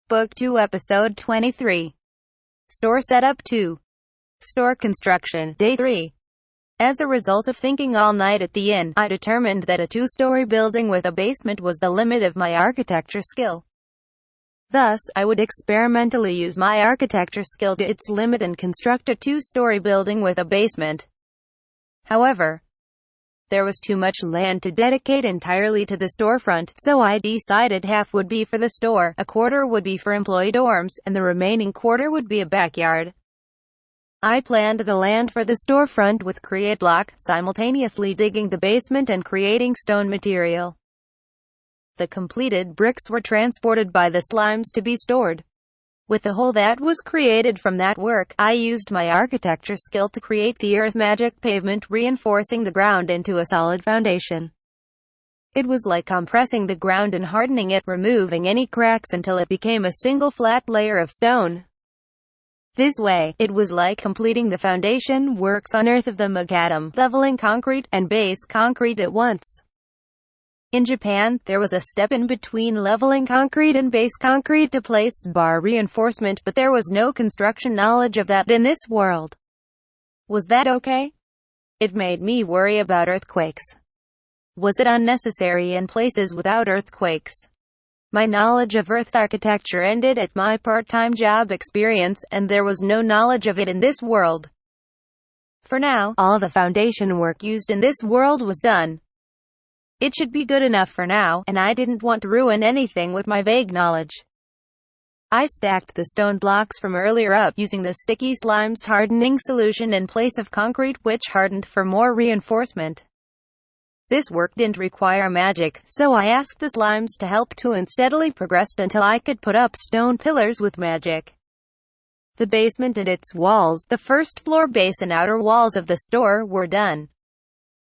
Book 2 Episode 23. Store Setup 2. Store Construction, Day 3. As a result of thinking all night at the inn, I determined that a two-story building with a basement was the limit of my architecture skill. Thus, I would experimentally use my architecture skill to its limit and construct a two-story building with a basement. However, there was too much land to dedicate entirely to the storefront, so I decided half would be for the store, a quarter would be for employee dorms, and the remaining quarter would be a backyard. I planned the land for the storefront with Create Block, simultaneously digging the basement and creating stone material. The completed bricks were transported by the slimes to be stored. With the hole that was created from that work, I used my architecture skill to create the earth magic pavement, reinforcing the ground into a solid foundation. It was like compressing the ground and hardening it, removing any cracks until it became a single flat layer of stone. This way, it was like completing the foundation works on earth of the macadam, leveling concrete and base concrete at once. In Japan, there was a step in between leveling concrete and base concrete to place bar reinforcement, but there was no construction knowledge of that in this world. Was that okay? It made me worry about earthquakes. Was it unnecessary in places without earthquakes? My knowledge of earth architecture ended at my part-time job experience, and there was no knowledge of it in this world. For now, all the foundation work used in this world was done. It should be good enough for now, and I didn't want to ruin anything with my vague knowledge. I stacked the stone blocks from earlier up, using the sticky slimes hardening solution in place of concrete, which hardened for more reinforcement. This work didn't require magic, so I asked the slimes to help too and steadily progressed until I could put up stone pillars with magic. The basement and its walls, the first floor base and outer walls of the store, were done.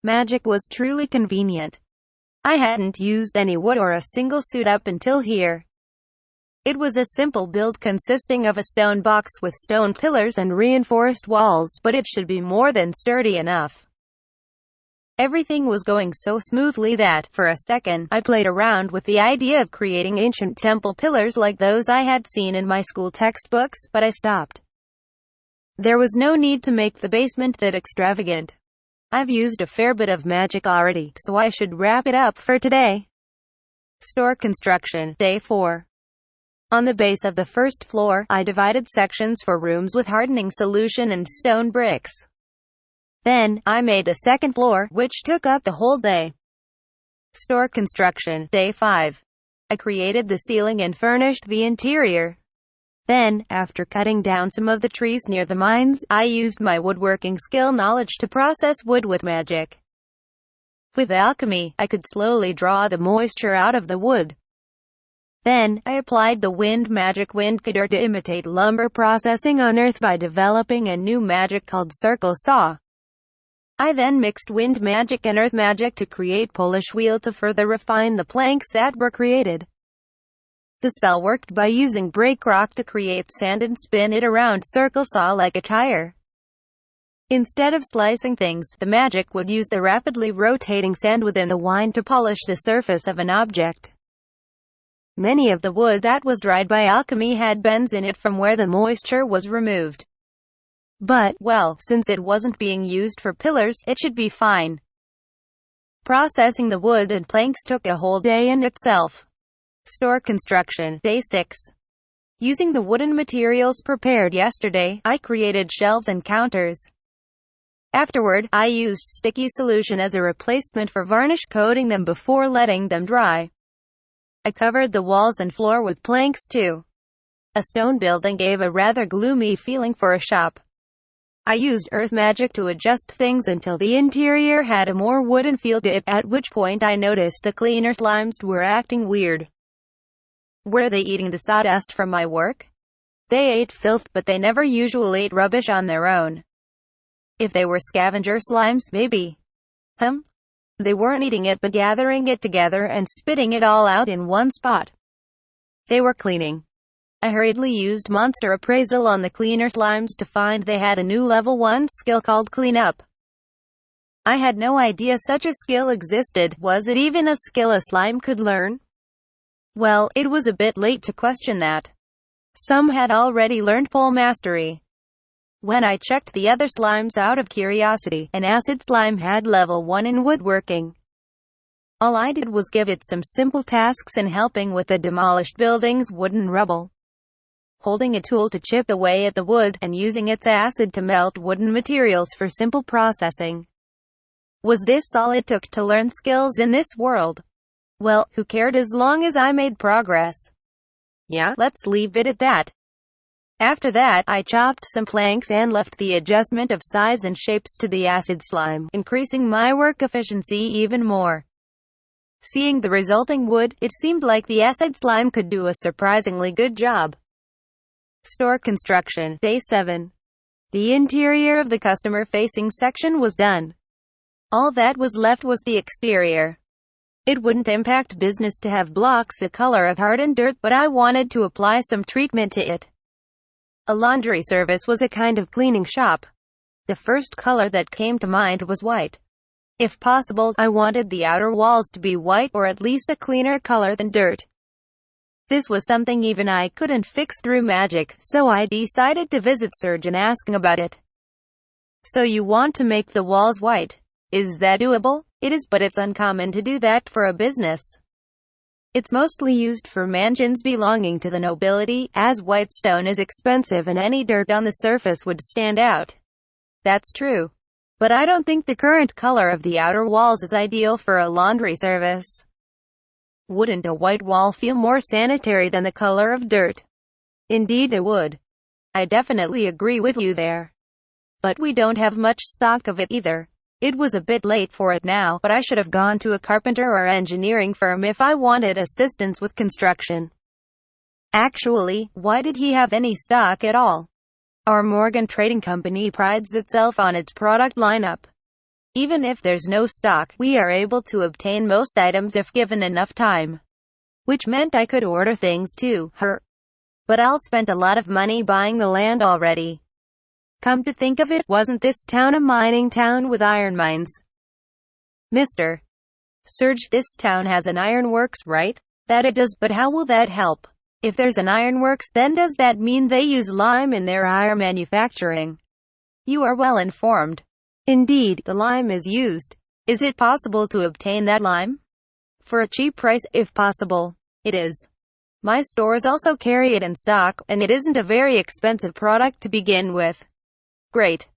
Magic was truly convenient. I hadn't used any wood or a single suit up until here. It was a simple build consisting of a stone box with stone pillars and reinforced walls, but it should be more than sturdy enough. Everything was going so smoothly that, for a second, I played around with the idea of creating ancient temple pillars like those I had seen in my school textbooks, but I stopped. There was no need to make the basement that extravagant. I've used a fair bit of magic already, so I should wrap it up for today. Store Construction, Day 4. On the base of the first floor, I divided sections for rooms with hardening solution and stone bricks. Then, I made a second floor, which took up the whole day. Store Construction, Day 5. I created the ceiling and furnished the interior. Then, after cutting down some of the trees near the mines, I used my woodworking skill knowledge to process wood with magic. With alchemy, I could slowly draw the moisture out of the wood. Then, I applied the wind magic wind cutter to imitate lumber processing on earth by developing a new magic called circle saw. I then mixed wind magic and earth magic to create Polish wheel to further refine the planks that were created. The spell worked by using break rock to create sand and spin it around circle saw like a tire. Instead of slicing things, the magic would use the rapidly rotating sand within the wind to polish the surface of an object. Many of the wood that was dried by alchemy had bends in it from where the moisture was removed. But, well, since it wasn't being used for pillars, it should be fine. Processing the wood and planks took a whole day in itself. Store Construction, Day 6. Using the wooden materials prepared yesterday, I created shelves and counters. Afterward, I used sticky solution as a replacement for varnish, coating them before letting them dry. I covered the walls and floor with planks too. A stone building gave a rather gloomy feeling for a shop. I used earth magic to adjust things until the interior had a more wooden feel to it, at which point I noticed the cleaner slimes were acting weird. Were they eating the sawdust from my work? They ate filth, but they never usually ate rubbish on their own. If they were scavenger slimes, maybe. They weren't eating it but gathering it together and spitting it all out in one spot. They were cleaning. I hurriedly used monster appraisal on the cleaner slimes to find they had a new level 1 skill called cleanup. I had no idea such a skill existed. Was it even a skill a slime could learn? Well, it was a bit late to question that. Some had already learned pole mastery. When I checked the other slimes out of curiosity, an acid slime had level 1 in woodworking. All I did was give it some simple tasks in helping with the demolished building's wooden rubble. Holding a tool to chip away at the wood, and using its acid to melt wooden materials for simple processing. Was this all it took to learn skills in this world? Well, who cared as long as I made progress? Yeah, let's leave it at that. After that, I chopped some planks and left the adjustment of size and shapes to the acid slime, increasing my work efficiency even more. Seeing the resulting wood, it seemed like the acid slime could do a surprisingly good job. Store construction, day 7. The interior of the customer-facing section was done. All that was left was the exterior. It wouldn't impact business to have blocks the color of hardened dirt, but I wanted to apply some treatment to it. A laundry service was a kind of cleaning shop. The first color that came to mind was white. If possible, I wanted the outer walls to be white, or at least a cleaner color than dirt. This was something even I couldn't fix through magic, so I decided to visit Serge and ask him about it. So you want to make the walls white? Is that doable? It is, but it's uncommon to do that for a business. It's mostly used for mansions belonging to the nobility, as white stone is expensive and any dirt on the surface would stand out. That's true. But I don't think the current color of the outer walls is ideal for a laundry service. Wouldn't a white wall feel more sanitary than the color of dirt? Indeed it would. I definitely agree with you there. But we don't have much stock of it either. It was a bit late for it now, but I should have gone to a carpenter or engineering firm if I wanted assistance with construction. Actually, why did he have any stock at all? Our Morgan Trading Company prides itself on its product lineup. Even if there's no stock, we are able to obtain most items if given enough time. Which meant I could order things too, But I'll spent a lot of money buying the land already. Come to think of it, wasn't this town a mining town with iron mines? Mr. Serge, this town has an ironworks, right? That it does, but how will that help? If there's an ironworks, then does that mean they use lime in their iron manufacturing? You are well informed. Indeed, the lime is used. Is it possible to obtain that lime? For a cheap price, if possible. It is. My stores also carry it in stock, and it isn't a very expensive product to begin with. Great.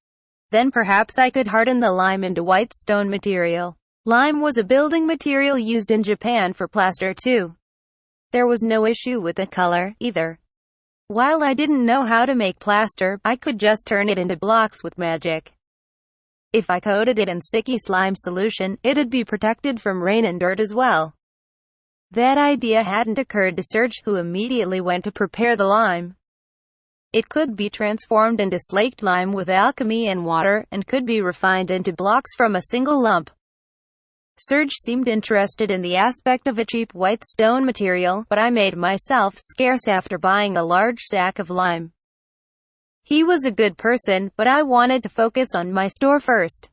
Then perhaps I could harden the lime into white stone material. Lime was a building material used in Japan for plaster too. There was no issue with the color, either. While I didn't know how to make plaster, I could just turn it into blocks with magic. If I coated it in sticky slime solution, it'd be protected from rain and dirt as well. That idea hadn't occurred to Serge, who immediately went to prepare the lime. It could be transformed into slaked lime with alchemy and water, and could be refined into blocks from a single lump. Serge seemed interested in the aspect of a cheap white stone material, but I made myself scarce after buying a large sack of lime. He was a good person, but I wanted to focus on my store first.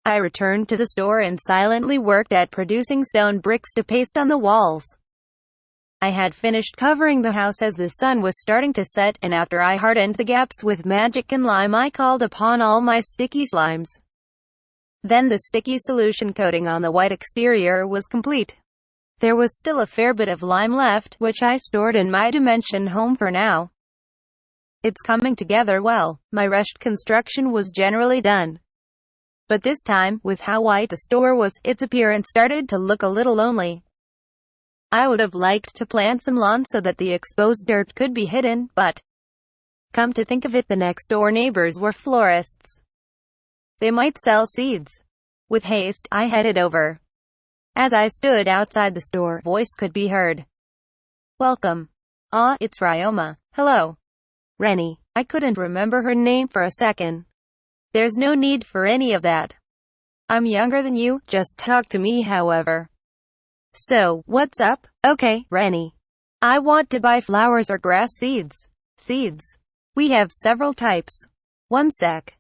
I returned to the store and silently worked at producing stone bricks to paste on the walls. I had finished covering the house as the sun was starting to set, and after I hardened the gaps with magic and lime, I called upon all my sticky slimes. Then the sticky solution coating on the white exterior was complete. There was still a fair bit of lime left, which I stored in my dimension home for now. It's coming together well. My rushed construction was generally done. But this time, with how white the store was, its appearance started to look a little lonely. I would have liked to plant some lawn so that the exposed dirt could be hidden, but come to think of it, the next door neighbors were florists. They might sell seeds. With haste, I headed over. As I stood outside the store, a voice could be heard. Welcome. Ah, it's Ryoma. Hello. Rennie. I couldn't remember her name for a second. There's no need for any of that. I'm younger than you, just talk to me however. So, what's up? Okay, Rennie. I want to buy flowers or grass seeds. Seeds. We have several types. One sec.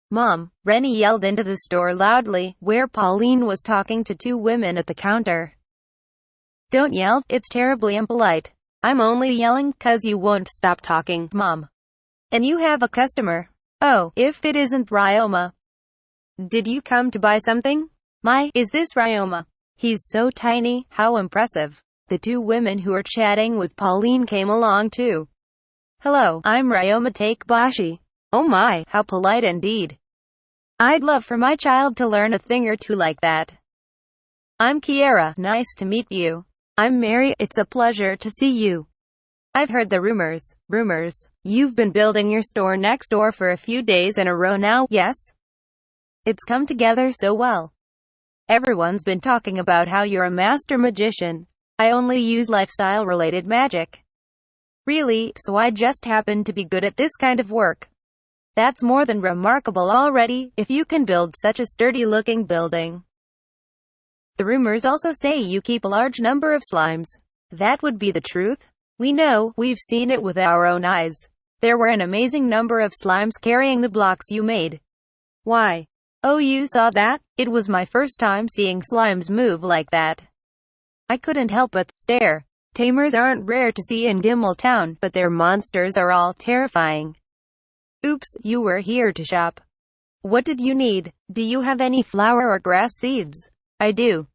Mom, Rennie yelled into the store loudly, where Pauline was talking to two women at the counter. Don't yell, it's terribly impolite. I'm only yelling 'cause you won't stop talking, Mom. And you have a customer. Oh, if it isn't Ryoma. Did you come to buy something? Is this Ryoma? He's so tiny, how impressive. The two women who were chatting with Pauline came along too. Hello, I'm Ryoma Takebashi. Oh my, how polite indeed. I'd love for my child to learn a thing or two like that. I'm Kiera, nice to meet you. I'm Mary, it's a pleasure to see you. I've heard the rumors. You've been building your store next door for a few days in a row now, yes? It's come together so well. Everyone's been talking about how you're a master magician. I only use lifestyle-related magic. Really, so I just happen to be good at this kind of work. That's more than remarkable already, if you can build such a sturdy-looking building. The rumors also say you keep a large number of slimes. That would be the truth? We know, we've seen it with our own eyes. There were an amazing number of slimes carrying the blocks you made. Why? Oh, you saw that? It was my first time seeing slimes move like that. I couldn't help but stare. Tamers aren't rare to see in Gimmel Town, but their monsters are all terrifying. Oops, you were here to shop. What did you need? Do you have any flower or grass seeds? I do.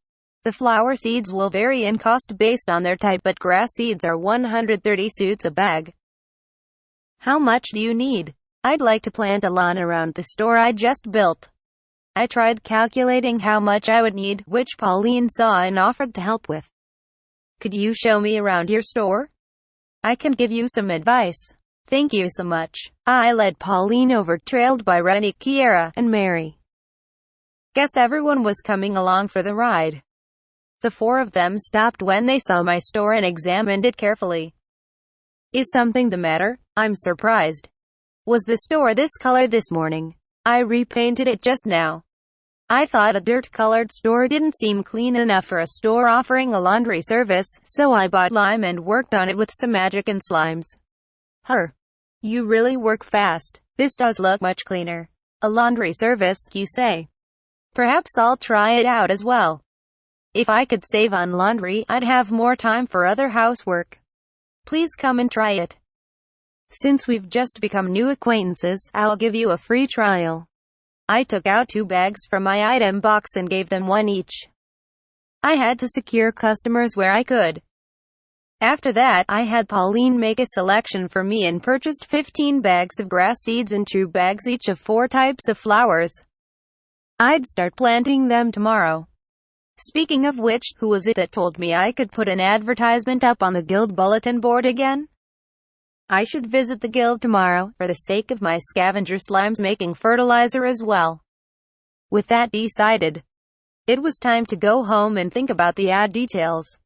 The flower seeds will vary in cost based on their type, but grass seeds are 130 suits a bag. How much do you need? I'd like to plant a lawn around the store I just built. I tried calculating how much I would need, which Pauline saw and offered to help with. Could you show me around your store? I can give you some advice. Thank you so much. I led Pauline over, trailed by Rennie, Kiera, and Mary. Guess everyone was coming along for the ride. The four of them stopped when they saw my store and examined it carefully. Is something the matter? I'm surprised. Was the store this color this morning? I repainted it just now. I thought a dirt-colored store didn't seem clean enough for a store offering a laundry service, so I bought lime and worked on it with some magic and slimes. You really work fast. This does look much cleaner. A laundry service, you say? Perhaps I'll try it out as well. If I could save on laundry, I'd have more time for other housework. Please come and try it. Since we've just become new acquaintances, I'll give you a free trial. I took out 2 bags from my item box and gave them 1 each. I had to secure customers where I could. After that, I had Pauline make a selection for me and purchased 15 bags of grass seeds and 2 bags each of 4 types of flowers. I'd start planting them tomorrow. Speaking of which, who was it that told me I could put an advertisement up on the guild bulletin board again? I should visit the guild tomorrow, for the sake of my scavenger slimes making fertilizer as well. With that decided, it was time to go home and think about the ad details.